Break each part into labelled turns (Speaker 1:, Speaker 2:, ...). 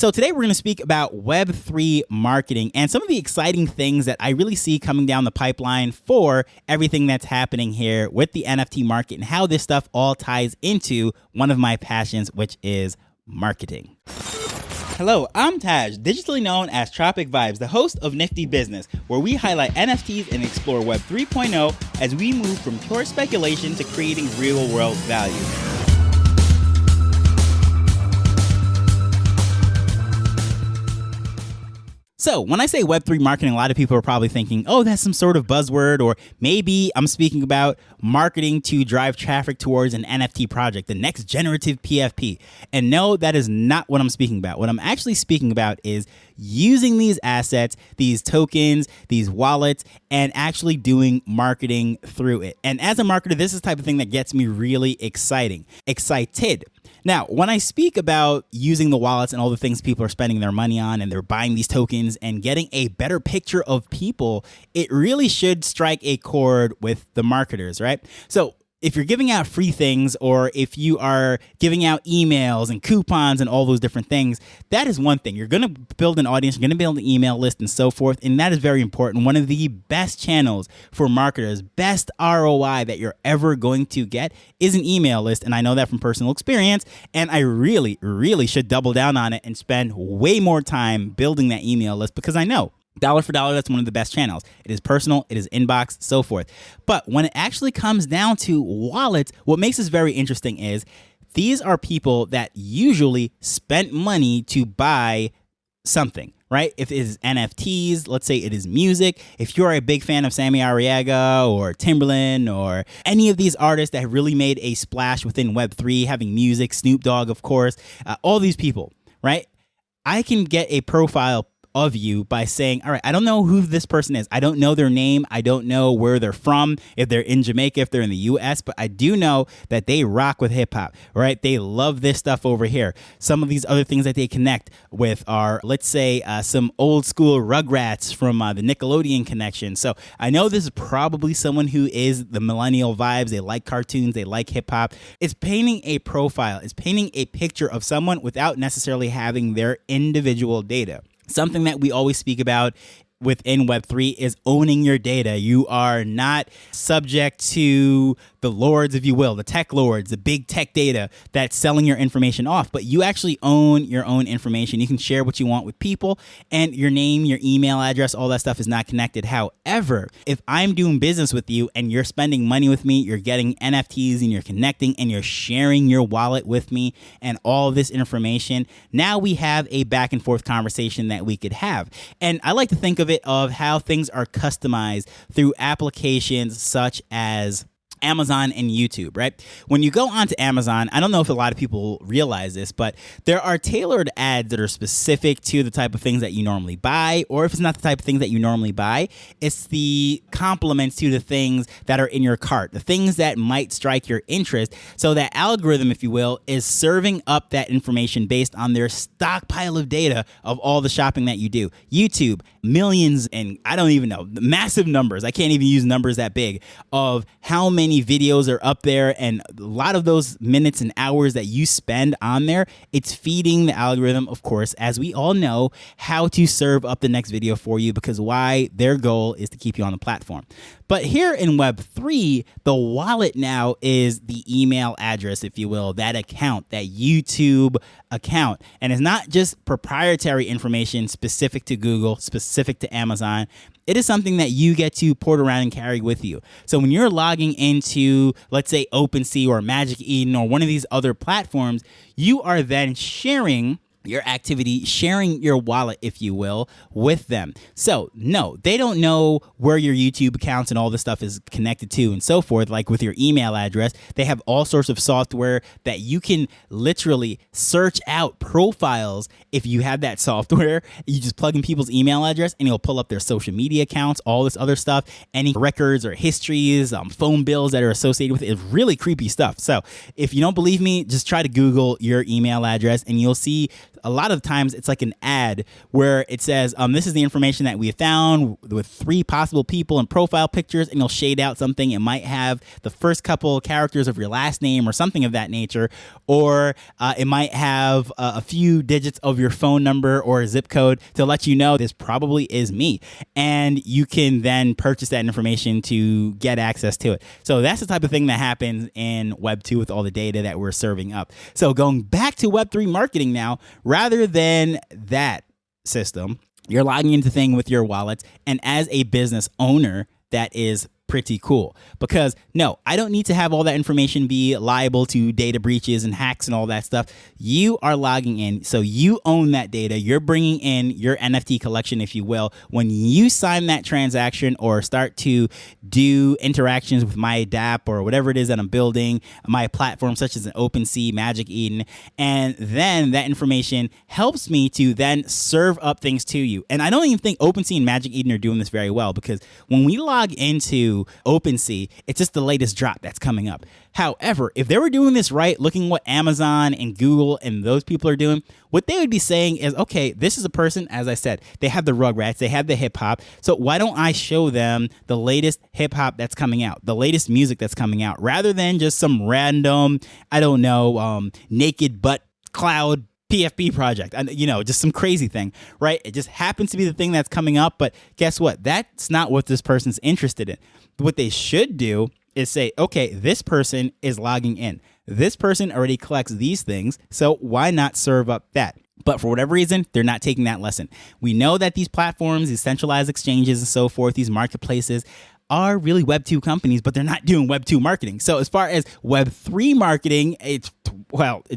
Speaker 1: So today we're going to speak about Web3 marketing and some of the exciting things that I really see coming down the pipeline for everything that's happening here with the NFT market and how this stuff all ties into one of my passions, which is marketing. Hello, I'm Taj, digitally known as Tropic Vibes, the host of Nifty Business, where we highlight NFTs and explore Web 3.0 as we move from pure speculation to creating real-world value. So when I say Web3 marketing, a lot of people are probably thinking, oh, that's some sort of buzzword, or maybe I'm speaking about marketing to drive traffic towards an NFT project, the next generative PFP. And no, that is not what I'm speaking about. What I'm actually speaking about is using these assets, these tokens, these wallets, and actually doing marketing through it. And as a marketer, this is the type of thing that gets me really excited. Now, when I speak about using the wallets and all the things people are spending their money on and they're buying these tokens and getting a better picture of people, it really should strike a chord with the marketers, right? So if you're giving out free things, or if you are giving out emails and coupons and all those different things, that is one thing. You're going to build an audience, you're going to build an email list and so forth. And that is very important. One of the best channels for marketers, best ROI that you're ever going to get is an email list. And I know that from personal experience. And I really, really should double down on it and spend way more time building that email list, because I know dollar for dollar, that's one of the best channels. It is personal, it is inbox, so forth. But when it actually comes down to wallets, what makes this very interesting is these are people that usually spent money to buy something, right? If it is NFTs, let's say it is music. If you're a big fan of Sammy Arriaga or Timberland or any of these artists that have really made a splash within Web3, having music, Snoop Dogg, of course, all these people, right? I can get a profile of you by saying, all right, I don't know who this person is. I don't know their name. I don't know where they're from, if they're in Jamaica, if they're in the US, but I do know that they rock with hip hop, right? They love this stuff over here. Some of these other things that they connect with are, let's say, some old school Rugrats from the Nickelodeon connection. So I know this is probably someone who is the millennial vibes. They like cartoons. They like hip hop. It's painting a profile. It's painting a picture of someone without necessarily having their individual data. Something that we always speak about within Web3 is owning your data. You are not subject to the lords, if you will, the tech lords, the big tech data that's selling your information off, but you actually own your own information. You can share what you want with people, and your name, your email address, all that stuff is not connected. However, if I'm doing business with you and you're spending money with me, you're getting NFTs and you're connecting and you're sharing your wallet with me and all of this information, now we have a back and forth conversation that we could have. And I like to think of it of how things are customized through applications such as Amazon and YouTube, right? When you go onto Amazon, I don't know if a lot of people realize this, but there are tailored ads that are specific to the type of things that you normally buy, or if it's not the type of things that you normally buy, it's the complements to the things that are in your cart, the things that might strike your interest. So that algorithm, if you will, is serving up that information based on their stockpile of data of all the shopping that you do. YouTube, millions, and I don't even know, massive numbers. I can't even use numbers that big of how many videos are up there, and a lot of those minutes and hours that you spend on there, it's feeding the algorithm, of course, as we all know, how to serve up the next video for you, because why? Their goal is to keep you on the platform. But here in Web3, the wallet now is the email address, if you will, that account, that YouTube account. And it's not just proprietary information specific to Google, specific to Amazon. It is something that you get to port around and carry with you. So when you're logging into, let's say, OpenSea or Magic Eden or one of these other platforms, you are then sharing your activity, sharing your wallet, if you will, with them. So no, they don't know where your YouTube accounts and all this stuff is connected to and so forth, like with your email address. They have all sorts of software that you can literally search out profiles. If you have that software, you just plug in people's email address and it'll pull up their social media accounts, all this other stuff, any records or histories, phone bills that are associated with it. It's really creepy stuff. So if you don't believe me, just try to Google your email address and you'll see a lot of times it's like an ad where it says, this is the information that we have found with 3 possible people and profile pictures, and you'll shade out something. It might have the first couple characters of your last name or something of that nature, or it might have a few digits of your phone number or a zip code to let you know this probably is me. And you can then purchase that information to get access to it. So that's the type of thing that happens in Web 2 with all the data that we're serving up. So going back to Web 3 marketing now, rather than that system, you're logging into thing with your wallets. And as a business owner, that is pretty cool, because no, I don't need to have all that information be liable to data breaches and hacks and all that stuff. You are logging in, so you own that data. You're bringing in your NFT collection, if you will. When you sign that transaction or start to do interactions with my DApp or whatever it is that I'm building, my platform such as an OpenSea, Magic Eden, and then that information helps me to then serve up things to you. And I don't even think OpenSea and Magic Eden are doing this very well, because when we log into OpenSea, it's just the latest drop that's coming up. However, if they were doing this right, looking what Amazon and Google and those people are doing, what they would be saying is, okay, this is a person, as I said, they have the Rugrats, they have the hip hop. So why don't I show them the latest hip hop that's coming out, the latest music that's coming out, rather than just some random, I don't know, naked butt cloud PFP project, and just some crazy thing, right? It just happens to be the thing that's coming up, but guess what? That's not what this person's interested in. What they should do is say, okay, this person is logging in. This person already collects these things, so why not serve up that? But for whatever reason, they're not taking that lesson. We know that these platforms, these centralized exchanges and so forth, these marketplaces are really Web 2 companies, but they're not doing Web 2 marketing. So as far as Web 3 marketing, it's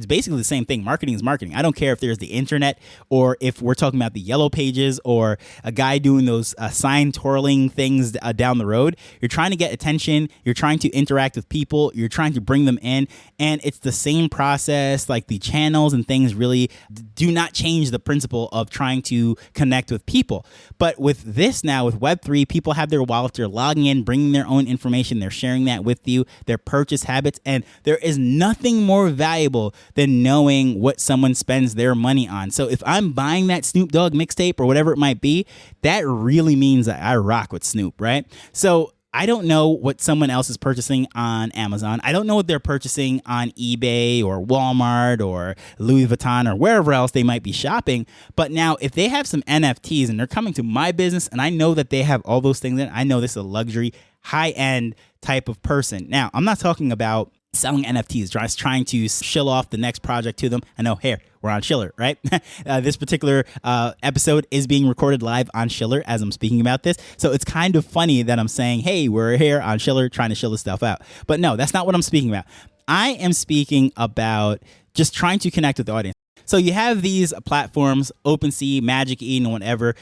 Speaker 1: basically the same thing. Marketing is marketing. I don't care if there's the internet or if we're talking about the yellow pages or a guy doing those sign twirling things down the road. You're trying to get attention. You're trying to interact with people. You're trying to bring them in. And it's the same process. Like, the channels and things really do not change the principle of trying to connect with people. But with this now, with Web3, people have their wallets. They're logging in, bringing their own information. They're sharing that with you, their purchase habits. And there is nothing more valuable than knowing what someone spends their money on. So if I'm buying that Snoop Dogg mixtape or whatever it might be, that really means that I rock with Snoop, right? So I don't know what someone else is purchasing on Amazon. I don't know what they're purchasing on eBay or Walmart or Louis Vuitton or wherever else they might be shopping. But now, if they have some NFTs and they're coming to my business and I know that they have all those things in, I know this is a luxury, high-end type of person. Now, I'm not talking about selling NFTs, just trying to shill off the next project to them. I know, here, we're on Schiller, right? This particular episode is being recorded live on Schiller as I'm speaking about this. So it's kind of funny that I'm saying, hey, we're here on Schiller trying to shill this stuff out. But no, that's not what I'm speaking about. I am speaking about just trying to connect with the audience. So you have these platforms, OpenSea, Magic Eden, whatever,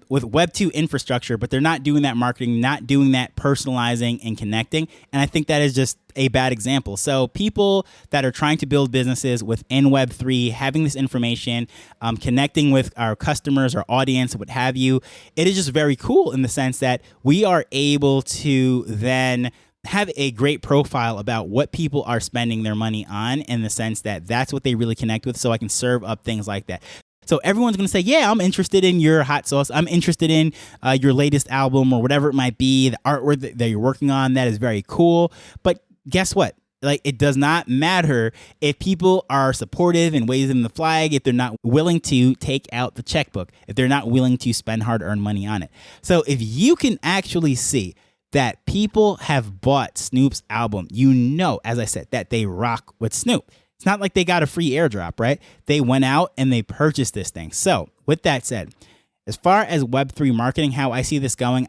Speaker 1: with Web 2 infrastructure, but they're not doing that marketing, not doing that personalizing and connecting. And I think that is just a bad example. So people that are trying to build businesses within Web 3, having this information, connecting with our customers, our audience, what have you, it is just very cool in the sense that we are able to then have a great profile about what people are spending their money on, in the sense that that's what they really connect with. So I can serve up things like that. So everyone's going to say, yeah, I'm interested in your hot sauce. I'm interested in your latest album or whatever it might be, the artwork that you're working on. That is very cool. But guess what? Like, it does not matter if people are supportive and waving the flag, if they're not willing to take out the checkbook, if they're not willing to spend hard-earned money on it. So if you can actually see that people have bought Snoop's album, as I said, that they rock with Snoop. It's not like they got a free airdrop, right? They went out and they purchased this thing. So with that said, as far as Web3 marketing, how I see this going,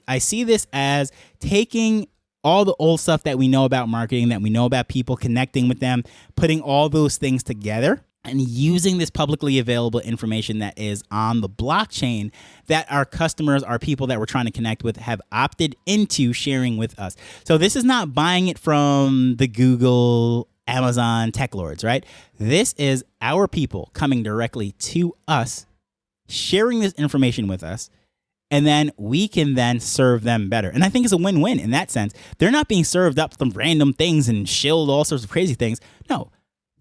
Speaker 1: I see this as taking all the old stuff that we know about marketing, that we know about people, connecting with them, putting all those things together, and using this publicly available information that is on the blockchain that our customers, our people that we're trying to connect with, have opted into sharing with us. So this is not buying it from the Google, Amazon tech lords, right? This is our people coming directly to us, sharing this information with us, and then we can then serve them better. And I think it's a win-win in that sense. They're not being served up some random things and shilled all sorts of crazy things. No.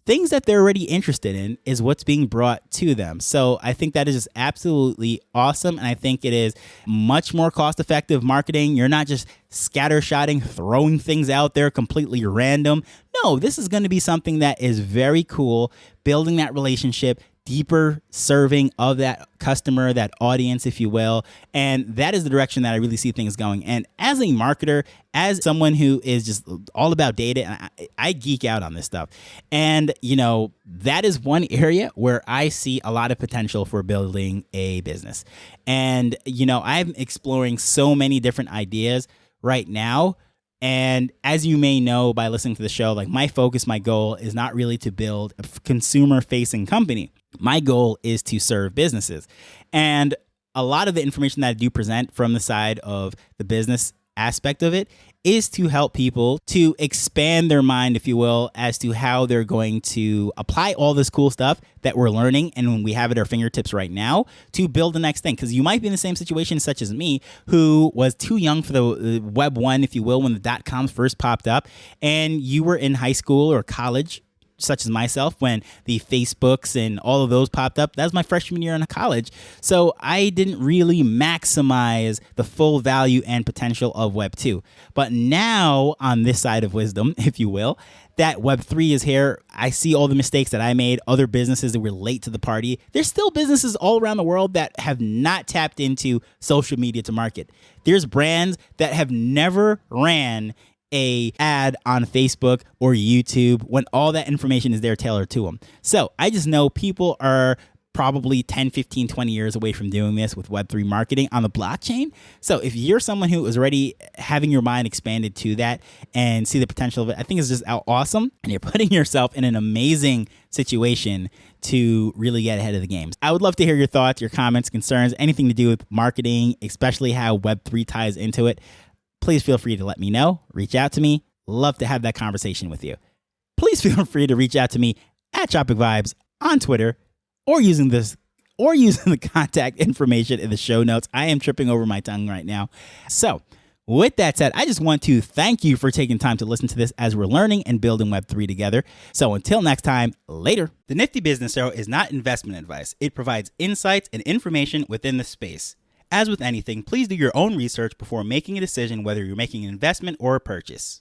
Speaker 1: things that they're already interested in is what's being brought to them. So I think that is just absolutely awesome. And I think it is much more cost effective marketing. You're not just scattershotting, throwing things out there completely random. No, this is going to be something that is very cool, building that relationship, deeper serving of that customer, that audience, if you will. And that is the direction that I really see things going. And as a marketer, as someone who is just all about data, I geek out on this stuff. And, that is one area where I see a lot of potential for building a business. And, I'm exploring so many different ideas right now. And as you may know by listening to the show, like my focus, my goal is not really to build a consumer-facing company. My goal is to serve businesses. And a lot of the information that I do present from the side of the business aspect of it is to help people to expand their mind, if you will, as to how they're going to apply all this cool stuff that we're learning and when we have at our fingertips right now to build the next thing. Because you might be in the same situation such as me, who was too young for the Web 1, if you will, when the .coms first popped up, and you were in high school or college, such as myself, when the Facebooks and all of those popped up. That was my freshman year in college. So I didn't really maximize the full value and potential of Web 2. But now on this side of wisdom, if you will, that Web 3 is here. I see all the mistakes that I made, other businesses that were late to the party. There's still businesses all around the world that have not tapped into social media to market. There's brands that have never ran a ad on Facebook or YouTube when all that information is there tailored to them. So I just know people are probably 10, 15, 20 years away from doing this with Web3 marketing on the blockchain. So if you're someone who is already having your mind expanded to that and see the potential of it, I think it's just awesome. And you're putting yourself in an amazing situation to really get ahead of the game. I would love to hear your thoughts, your comments, concerns, anything to do with marketing, especially how Web3 ties into it. Please feel free to let me know. Reach out to me. Love to have that conversation with you. Please feel free to reach out to me at Tropic Vibes on Twitter or using the contact information in the show notes. I am tripping over my tongue right now. So with that said, I just want to thank you for taking time to listen to this as we're learning and building Web3 together. So until next time, later. The Nifty Business Show is not investment advice. It provides insights and information within the space. As with anything, please do your own research before making a decision whether you're making an investment or a purchase.